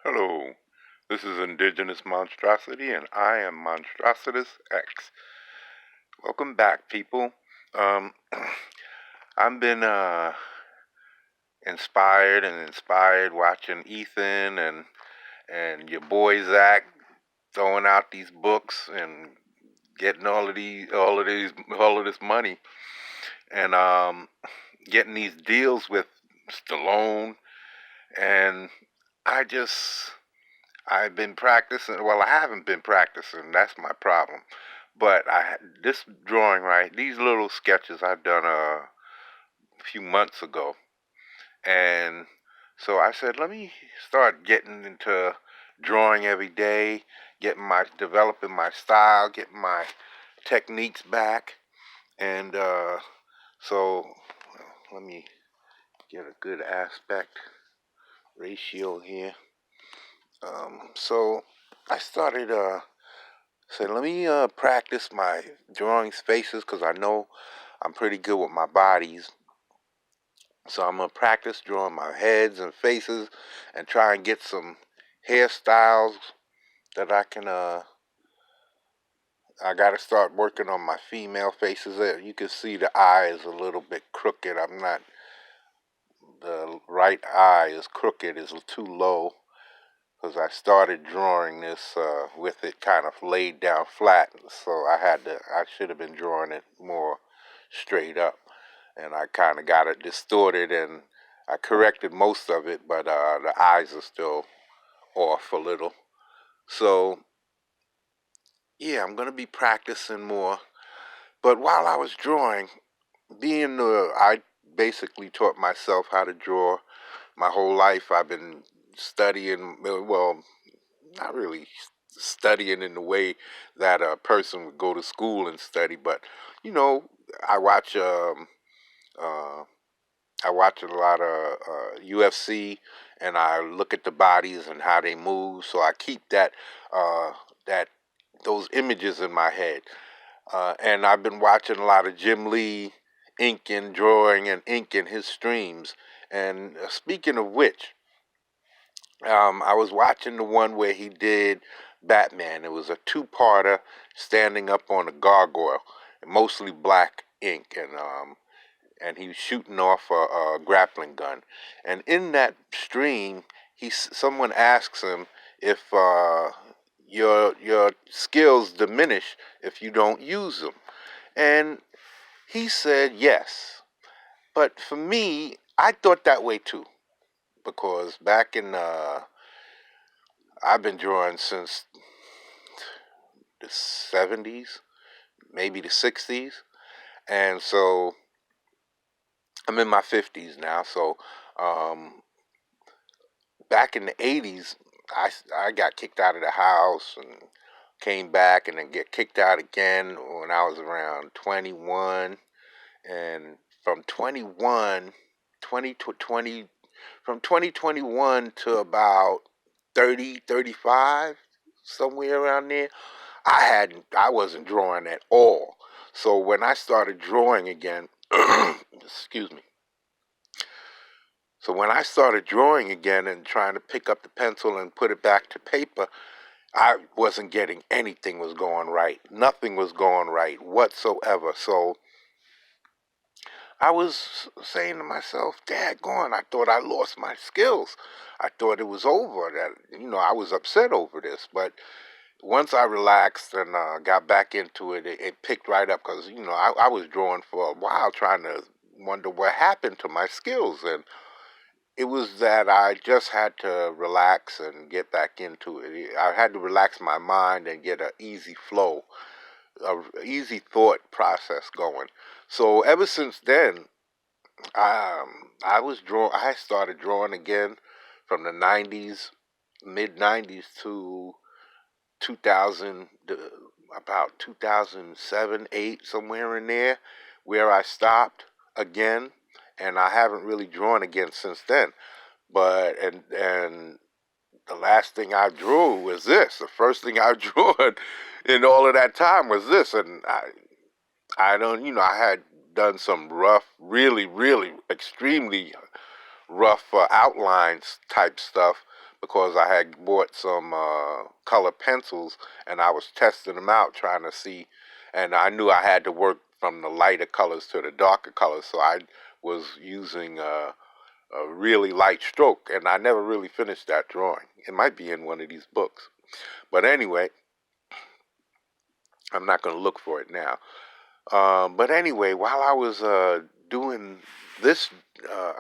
Hello, this is Indigenous Monstrosity, and I am Monstrositus X. Welcome back, people. Um, I've been inspired watching Ethan and your boy Zach throwing out these books and getting all of this money, and getting these deals with Stallone, and I just I've been practicing. Well, I haven't been practicing. That's my problem. But this drawing right, these little sketches I've done a few months ago, and so I said, let me start getting into drawing every day, developing my style, getting my techniques back, and so let me get a good aspect ratio here. So I started said, let me practice my drawing faces because I know I'm pretty good with my bodies. So I'm going to practice drawing my heads and faces and try and get some hairstyles that I got to start working on my female faces. You can see the eye is a little bit crooked. The right eye is crooked, is too low. Because I started drawing this with it kind of laid down flat, so I should have been drawing it more straight up, and I kind of got it distorted, and I corrected most of it, but the eyes are still off a little. So yeah, I'm gonna be practicing more. But while I was drawing, I basically taught myself how to draw my whole life. I've been studying, well, not really studying in the way that a person would go to school and study, but you know, I watch uh, I watch a lot of UFC, and I look at the bodies and how they move, so I keep that those images in my head. And I've been watching a lot of Jim Lee inking, drawing, and inking his streams. And speaking of which, I was watching the one where he did Batman. It was a two-parter, standing up on a gargoyle, mostly black ink, and he was shooting off a grappling gun. And in that stream, someone asks him if your skills diminish if you don't use them, and he said yes. But for me, I thought that way too, because back in I've been drawing since the 70s, maybe the 60s. And so I'm in my 50s now. So um, back in the 80s, I got kicked out of the house and came back and then get kicked out again when I was around 21. And from 20 to 20, from 2021 to about 30, 35, somewhere around there, I wasn't drawing at all. So when I started drawing again, excuse me. So when I started drawing again and trying to pick up the pencil and put it back to paper, I wasn't getting anything was going right. Nothing was going right whatsoever. So I was saying to myself, daggone, I thought I lost my skills. I thought it was over. That, I was upset over this. But once I relaxed and got back into it, it picked right up because, I was drawing for a while trying to wonder what happened to my skills. And it was that I just had to relax and get back into it. I had to relax my mind and get an easy flow, a easy thought process going. So ever since then, I started drawing again from the 90s, mid 90s to 2000, about 2007, 8, somewhere in there, where I stopped again, and I haven't really drawn again since then. But and the last thing I drew was this. The first thing I drew in all of that time was this, and I don't, I had done some rough, really, really extremely rough outlines type stuff, because I had bought some color pencils and I was testing them out trying to see, and I knew I had to work from the lighter colors to the darker colors, so I was using a really light stroke, and I never really finished that drawing. It might be in one of these books. But anyway, I'm not going to look for it now. But anyway, while I was doing this,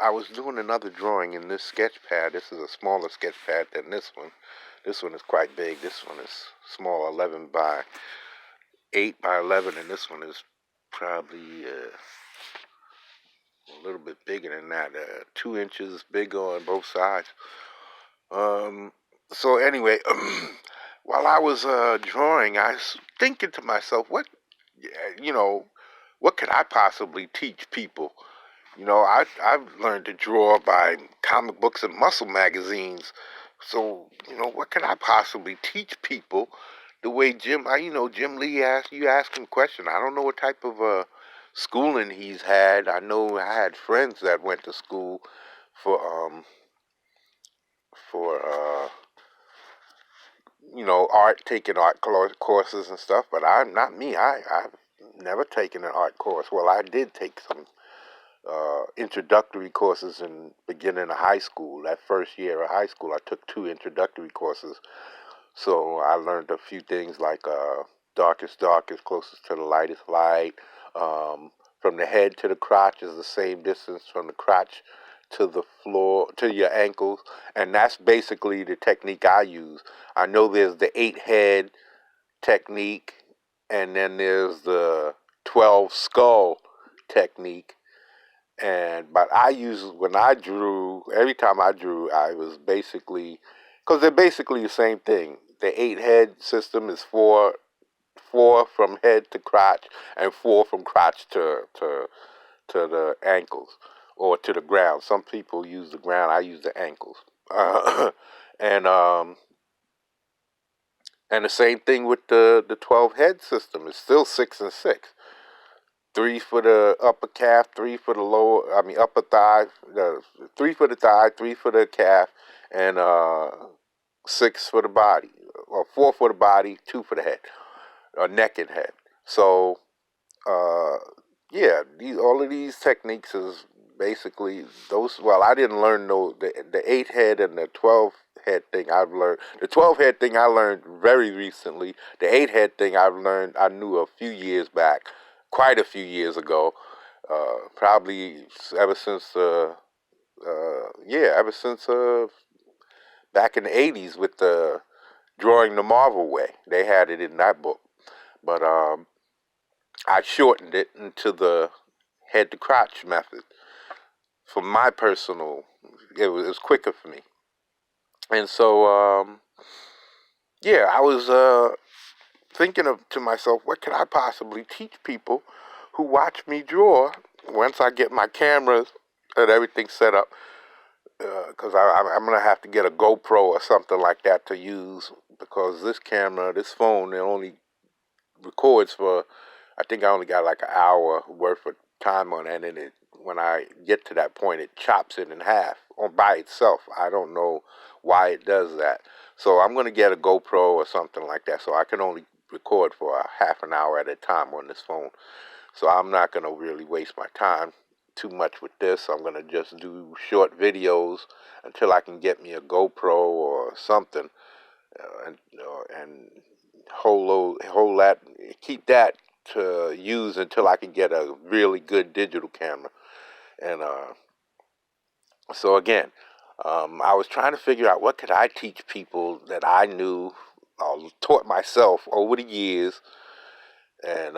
I was doing another drawing in this sketch pad. This is a smaller sketch pad than this one. This one is quite big. This one is small, 11 by 8 by 11, and this one is probably a little bit bigger than that, 2 inches big on both sides. Um, so anyway, while I was drawing, I was thinking to myself, you know, what could I possibly teach people? I've learned to draw by comic books and muscle magazines. So, what could I possibly teach people the way Jim Lee asked, you asked him a question. I don't know what type of schooling he's had. I know I had friends that went to school for, for, taking art courses and stuff, but I'm not me. I've never taken an art course. Well, I did take some introductory courses in beginning of high school. That first year of high school, I took 2 introductory courses. So I learned a few things like darkest dark is closest to the lightest light. From the head to the crotch is the same distance from the crotch to the floor, to your ankles. And that's basically the technique I use. I know there's the 8 head technique, and then there's the 12 skull technique. But I use, when I drew, every time I drew, I was basically, because they're basically the same thing. The 8 head system is four from head to crotch, and 4 from crotch to the ankles or to the ground. Some people use the ground. I use the ankles. And and the same thing with the 12 head system. It's still 6 and 6. 3 for the upper calf, 3 for the upper thigh, 3 for the thigh, 3 for the calf, and 6 for the body, or 4 for the body, 2 for the head, or neck and head. So, uh, yeah, all of these techniques is basically those. Well, I didn't learn the 8 head and the 12 head thing. I've learned the 12 head thing. I learned very recently. The 8 head thing I knew a few years back, quite a few years ago. Probably ever since ever since back in the 80s with the drawing the Marvel way. They had it in that book, but I shortened it into the head to crotch method for my personal. It was quicker for me, and so I was thinking to myself, what could I possibly teach people who watch me draw once I get my cameras and everything set up? Because I'm going to have to get a GoPro or something like that to use, because this phone, it only records for, I think I only got like an hour worth of time on it, and when I get to that point, it chops it in half by itself. I don't know why it does that. So I'm going to get a GoPro or something like that, so I can only record for a half an hour at a time on this phone. So I'm not going to really waste my time too much with this. I'm going to just do short videos until I can get me a GoPro or something, and hold that, keep that to use until I can get a really good digital camera. And so again, I was trying to figure out what could I teach people that I knew, taught myself over the years, and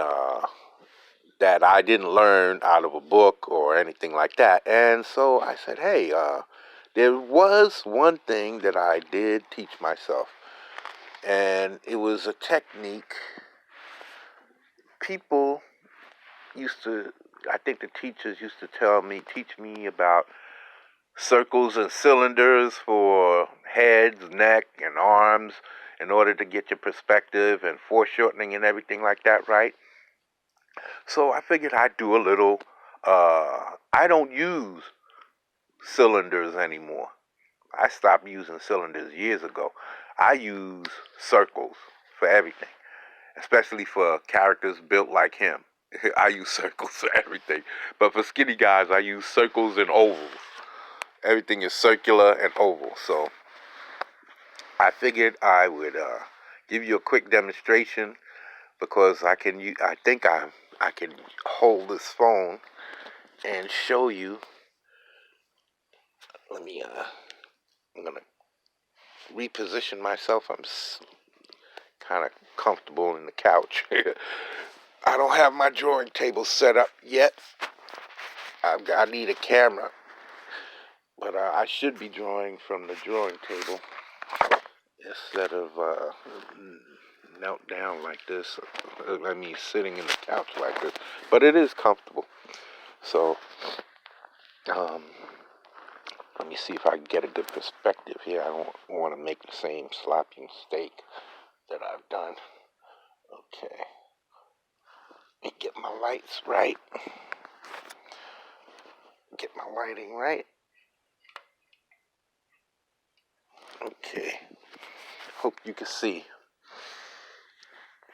that I didn't learn out of a book or anything like that. And so I said, hey, there was one thing that I did teach myself, and it was a technique. People used to, I think the teachers used to teach me about circles and cylinders for heads, neck, and arms in order to get your perspective and foreshortening and everything like that, right? So I figured I'd do a little, I don't use cylinders anymore. I stopped using cylinders years ago. I use circles for everything, especially for characters built like him. I use circles for everything. But for skinny guys, I use circles and ovals. Everything is circular and oval. So I figured I would give you a quick demonstration because I think I can hold this phone and show you. Let me I'm gonna reposition myself. I'm kind of comfortable in the couch. I don't have my drawing table set up yet. I need a camera, but I should be drawing from the drawing table instead of knelt down like this. I mean, sitting in the couch like this. But it is comfortable. So, let me see if I can get a good perspective here. I don't want to make the same sloppy mistake that I've done. Okay. Let me get my lights right. Get my lighting right. Okay. Hope you can see,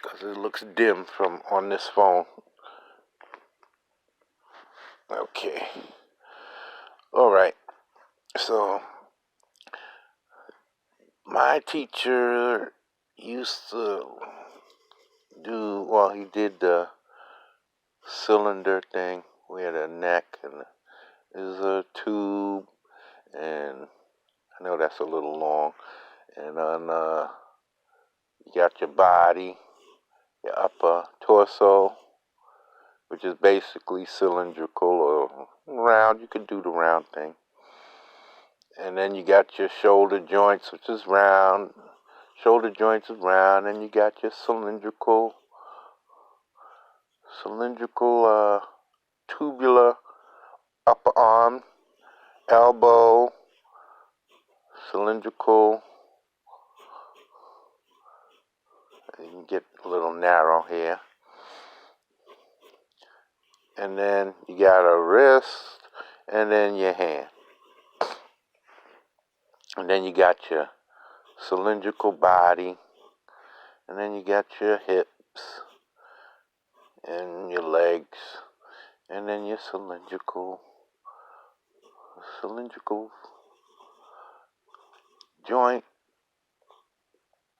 because it looks dim from on this phone. Okay. All right. So, my teacher used to he did the cylinder thing. We had a neck and there's a tube, and I know that's a little long. And then you got your body, your upper torso, which is basically cylindrical or round. You could do the round thing. And then you got your shoulder joints, which is round. Shoulder joints is round, and you got your cylindrical, tubular upper arm, elbow, cylindrical. You can get a little narrow here. And then you got a wrist, and then your hand. And then you got your cylindrical body, and then you got your hips, and your legs, and then your cylindrical joint,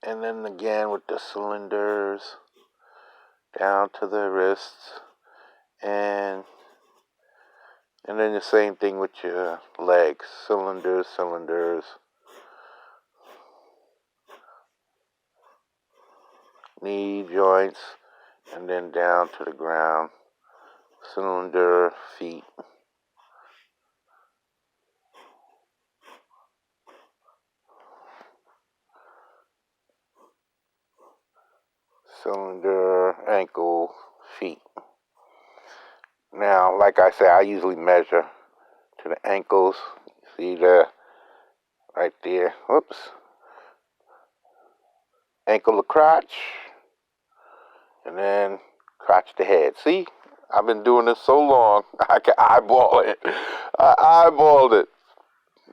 and then again with the cylinders down to the wrists, and then the same thing with your legs, cylinders, knee joints, and then down to the ground, cylinder, feet. Cylinder, ankle, feet. Now, like I say, I usually measure to the ankles. See the right there. Whoops. Ankle to crotch, and then crotch to head. See, I've been doing this so long, I can eyeball it. I eyeballed it.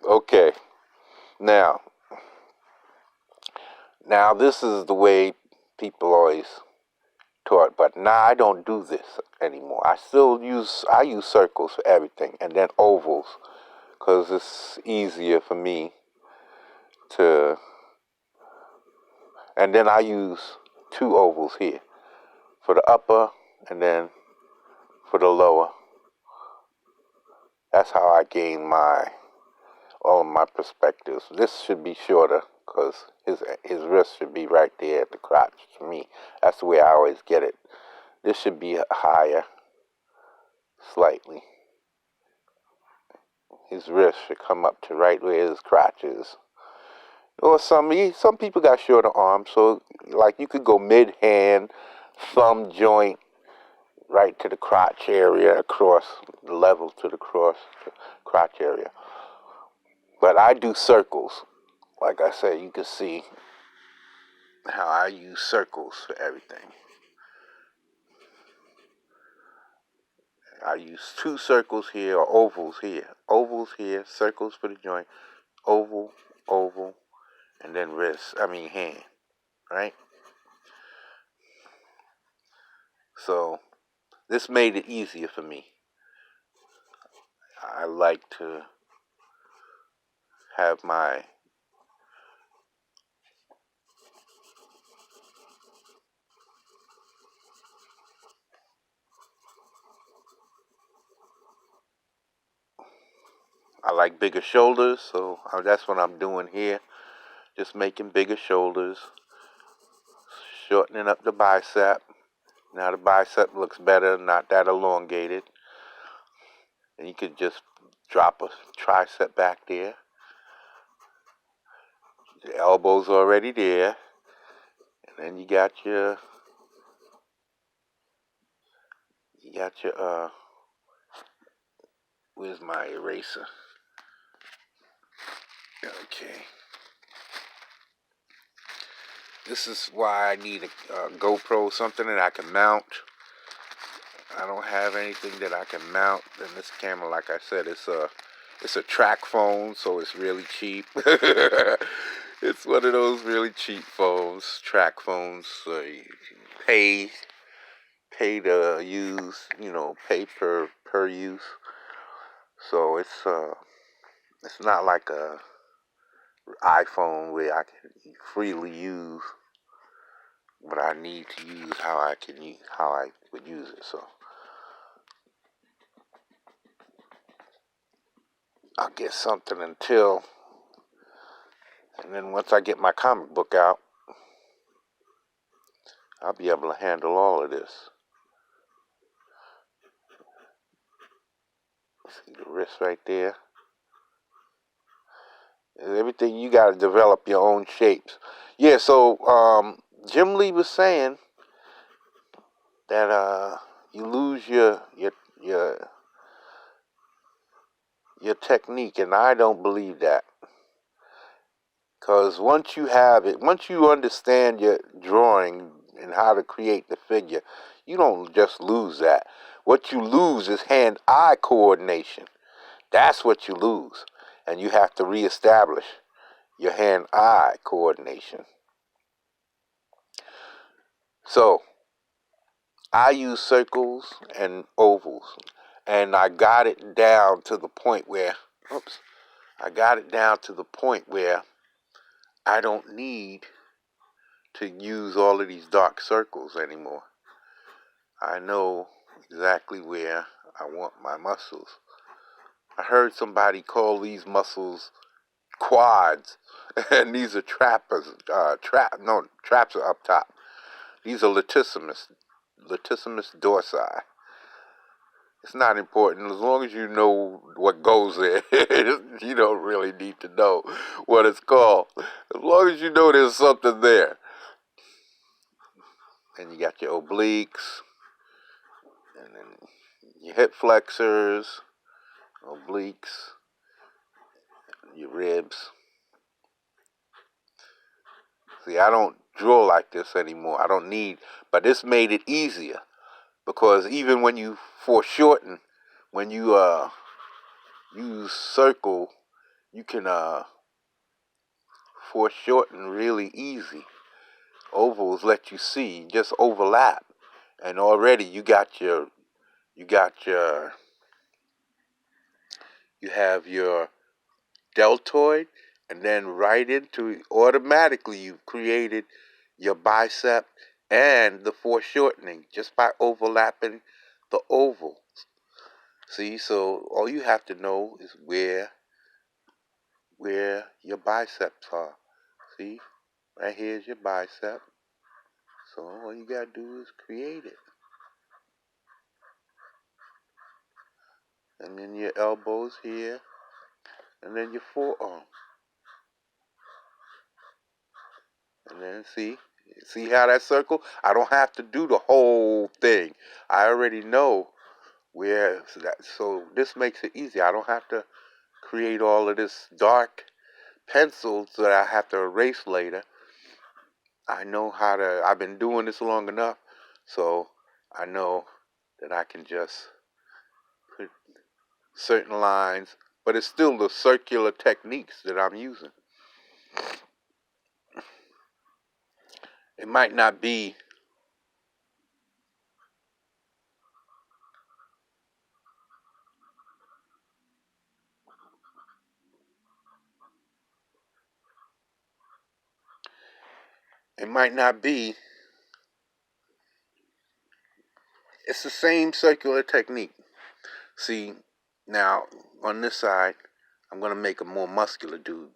Okay. Now this is the way people always taught, but now I don't do this anymore. I use circles for everything, and then ovals, because it's easier for me to, and then I use two ovals here, for the upper and then for the lower. That's how I gain all of my perspectives. This should be shorter because his wrist should be right there at the crotch for me. That's the way I always get it. This should be higher, slightly. His wrist should come up to right where his crotch is. Or some people got shorter arms, so like you could go mid-hand, thumb joint, right to the crotch area, across the level to the crotch area. But I do circles. Like I said, you can see how I use circles for everything. I use two circles here, or ovals here. Ovals here, circles for the joint, oval, oval, and then hand, right? So this made it easier for me. I like to have I like bigger shoulders, so that's what I'm doing here. Just making bigger shoulders, shortening up the bicep. Now the bicep looks better, not that elongated. And you could just drop a tricep back there. The elbow's already there. And then you got your where's my eraser? Okay. This is why I need a GoPro, something that I can mount. I don't have anything that I can mount. And this camera, like I said, it's a track phone, so it's really cheap. It's one of those really cheap phones, track phones. So you pay to use, pay per use. So it's not like a iPhone where I can freely use, but I need to use how I would use it. So I'll get something and then once I get my comic book out, I'll be able to handle all of this. See the wrist right there. Everything, you got to develop your own shapes. Yeah. So Jim Lee was saying that you lose your your technique, and I don't believe that. Because once you have it, once you understand your drawing and how to create the figure, you don't just lose that. What you lose is hand-eye coordination. That's what you lose. And you have to reestablish your hand-eye coordination. So, I use circles and ovals. And I got it down to the point where, I got it down to the point where I don't need to use all of these dark circles anymore. I know exactly where I want my muscles. I heard somebody call these muscles quads, and these are trappers. Traps are up top. These are latissimus dorsi. It's not important as long as you know what goes there. You don't really need to know what it's called. As long as you know there's something there. And you got your obliques, and then your hip flexors, obliques, your ribs. See, I don't draw like this anymore. I don't need, but this made it easier because even when you foreshorten, when you use circle, you can foreshorten really easy. Ovals let you see, just overlap, and already you got your, you have your deltoid, and then right into automatically you've created your bicep and the foreshortening just by overlapping the oval. See, so all you have to know is where your biceps are. See, right here's your bicep. So all you gotta do is create it. And then your elbows here, and then your forearm. And then see how that circle? I don't have to do the whole thing. I already know where, so this makes it easy. I don't have to create all of this dark pencils that I have to erase later. I know how to, I've been doing this long enough, so I know that I can just put certain lines but it's still the circular techniques that I'm using. It might not be it might not be it's the same circular technique. See, now on this side, I'm gonna make a more muscular dude.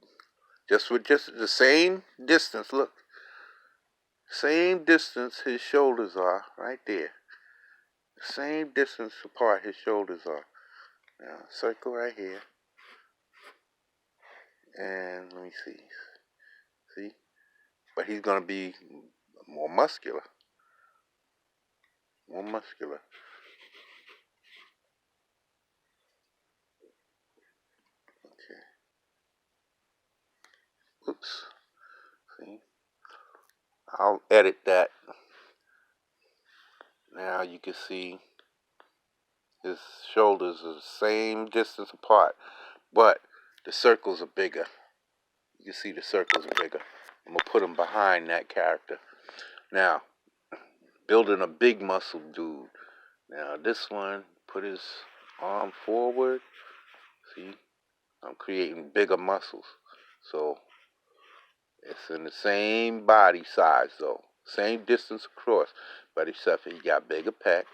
Just with just the same distance, look. Same distance his shoulders are, right there. Same distance apart his shoulders are. Now, circle right here. And let me see. See? But he's going to be more muscular. More muscular. Okay. Oops. See? I'll edit that. Now you can see his shoulders are the same distance apart, but the circles are bigger. You can see the circles are bigger. I'm going to put them behind that character. Now, building a big muscle dude. Now this one, put his arm forward. See, I'm creating bigger muscles. So it's in the same body size though. Same distance across. But except for he got bigger pecs.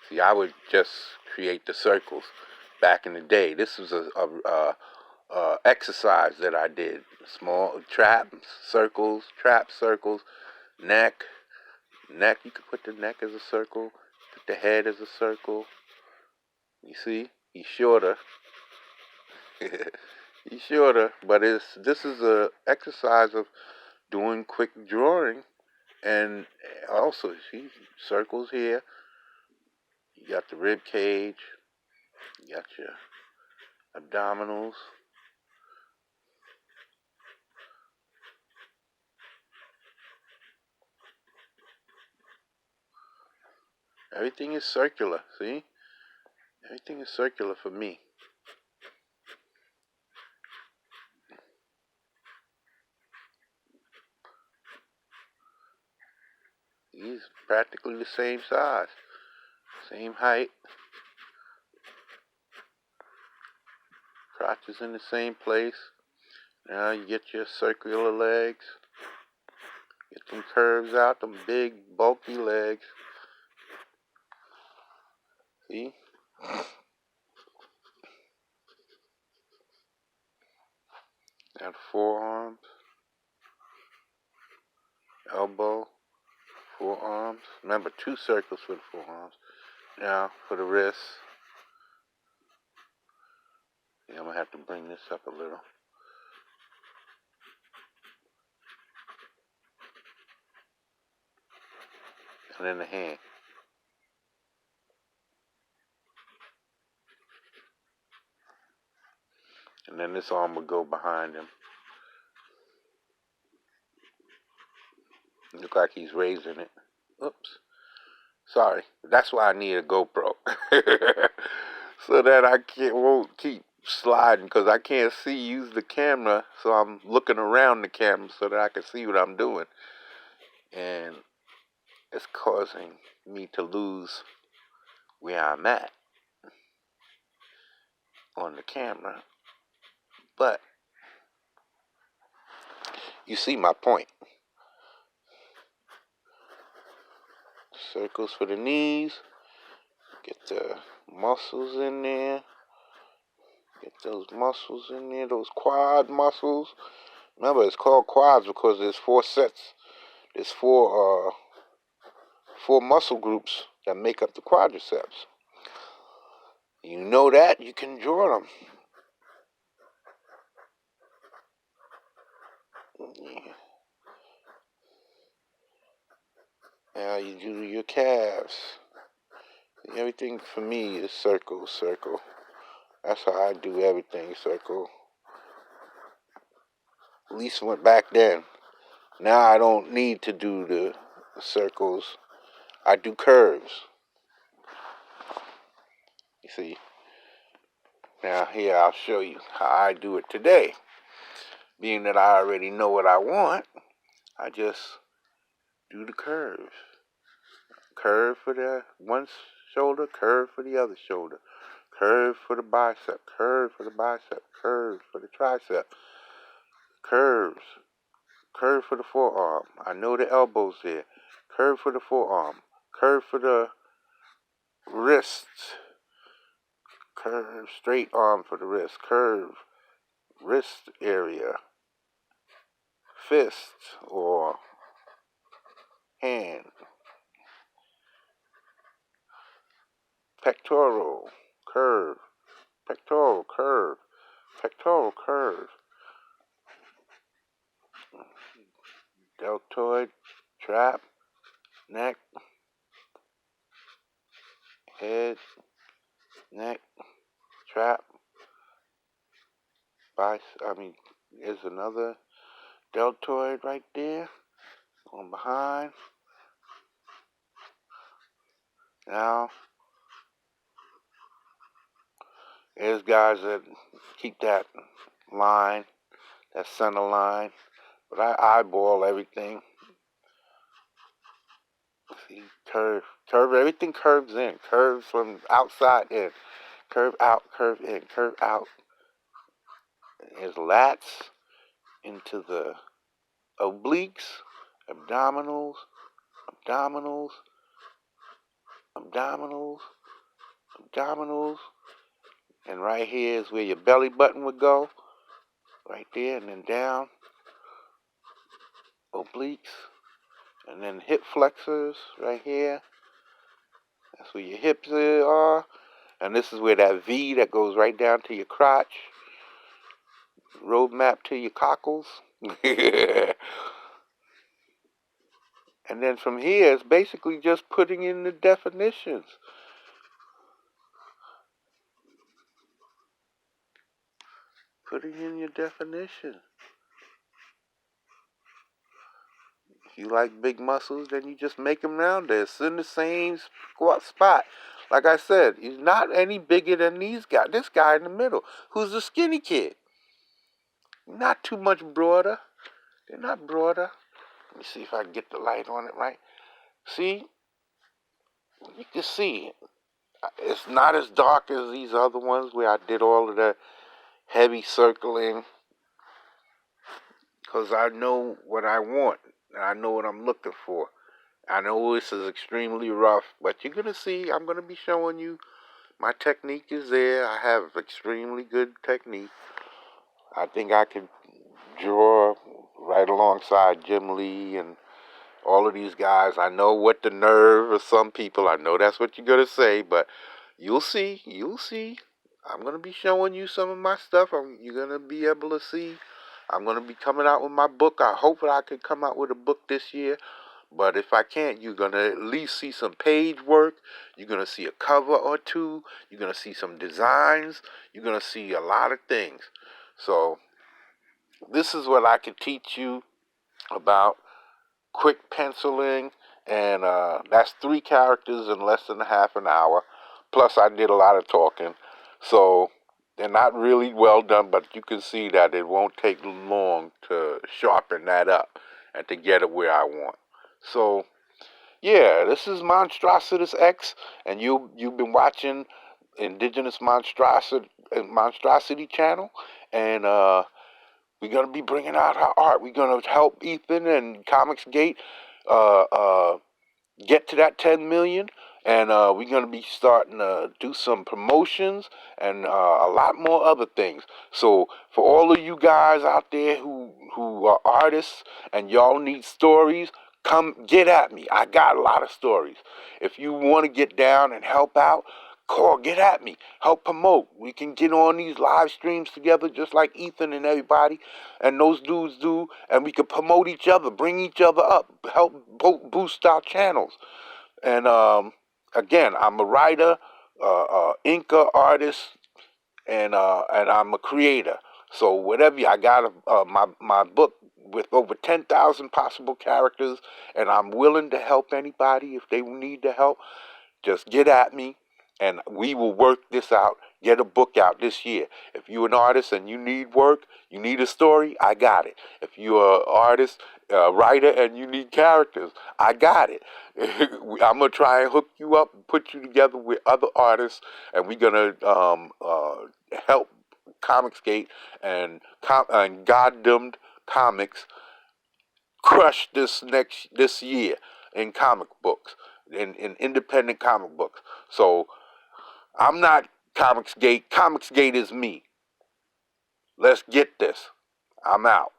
See, I would just create the circles back in the day. This was a exercise that I did. Small trap circles, neck. Neck, you could put the neck as a circle, put the head as a circle. You see, he's shorter. He's shorter, but this is a exercise of doing quick drawing, and also see circles here. You got the rib cage, you got your abdominals. Everything is circular. See, everything is circular for me. He's practically the same size, same height. Crotch is in the same place. Now you get your circular legs. Get them curves out, them big, bulky legs. See? Now the forearms, elbow, forearms. Remember, 2 circles for the forearms. Now for the wrists. Yeah, I'm going to have to bring this up a little. And then the hand. And then this arm will go behind him. Look like he's raising it. Oops. Sorry. That's why I need a GoPro. So that won't keep sliding, because I can't use the camera, so I'm looking around the camera so that I can see what I'm doing. And it's causing me to lose where I'm at on the camera. But you see my point. Circles for the knees. Get the muscles in there. Get those muscles in there, those quad muscles. Remember, it's called quads because there's 4 sets. There's four muscle groups that make up the quadriceps. You know that, you can draw them. Yeah. Now you do your calves. Everything for me is circle, circle. That's how I do everything, circle. At least went back then. Now I don't need to do the circles. I do curves. You see, now here I'll show you how I do it today. Being that I already know what I want, I just do the curves. Curve for the one shoulder, curve for the other shoulder, curve for the bicep, curve for the bicep, curve for the tricep, curves, curve for the forearm. I know the elbows there. Curve for the forearm, curve for the wrists, curve straight arm for the wrist, curve wrist area, fist or hand, pectoral, curve, pectoral, curve, pectoral, curve, deltoid, trap, neck, head, neck, trap, there's another deltoid right there on behind. Now, there's guys that keep that line, that center line, but I eyeball everything. See, curve, everything curves in, curves from outside in, curve out, curve in, curve out. There's lats into the obliques, abdominals, abdominals, abdominals, abdominals, and right here is where your belly button would go, right there, and then down, obliques, and then hip flexors right here. That's where your hips are, and this is where that V that goes right down to your crotch, roadmap to your cockles. And then from here, it's basically just putting in the definitions. Putting in your definition. If you like big muscles, then you just make them round there. It's in the same spot. Like I said, he's not any bigger than these guys. This guy in the middle, who's a skinny kid. Not too much broader. They're not broader. Let me see if I can get the light on it right. See? You can see. It's not as dark as these other ones where I did all of the heavy circling. Because I know what I want. And I know what I'm looking for. I know this is extremely rough. But you're going to see, I'm going to be showing you. My technique is there. I have extremely good technique. I think I can draw right alongside Jim Lee and all of these guys. I know what the nerve of some people. I know that's what you're going to say, but you'll see. You'll see. I'm going to be showing you some of my stuff. You're going to be able to see. I'm going to be coming out with my book. I hope that I could come out with a book this year. But if I can't, you're going to at least see some page work. You're going to see a cover or two. You're going to see some designs. You're going to see a lot of things. So this is what I could teach you about quick penciling. And that's 3 characters in less than a half an hour. Plus, I did a lot of talking. So they're not really well done, but you can see that it won't take long to sharpen that up and to get it where I want. So, yeah, this is Monstrositus X, and you've been watching Indigenous Monstrosity channel, and we're gonna be bringing out our art. We're gonna help Ethan and Comics Gate get to that 10 million, and we're going to be starting to do some promotions and a lot more other things. So for all of you guys out there who are artists and y'all need stories, come get at me. I got a lot of stories. If you want to get down and help out, get at me. Help promote. We can get on these live streams together just like Ethan and everybody and those dudes do, and we can promote each other, bring each other up, help boost our channels. And again, I'm a writer, inker artist, and I'm a creator. So whatever, I got my book with over 10,000 possible characters, and I'm willing to help anybody if they need the help. Just get at me. and we will work this out. Get a book out this year. If you're an artist and you need work, you need a story, I got it. If you're an artist, a writer, and you need characters, I got it. I'm gonna try and hook you up and put you together with other artists, and we're gonna help Comicsgate and Goddamned Comics crush this year in comic books, in independent comic books. So I'm not Comicsgate. Comicsgate is me. Let's get this. I'm out.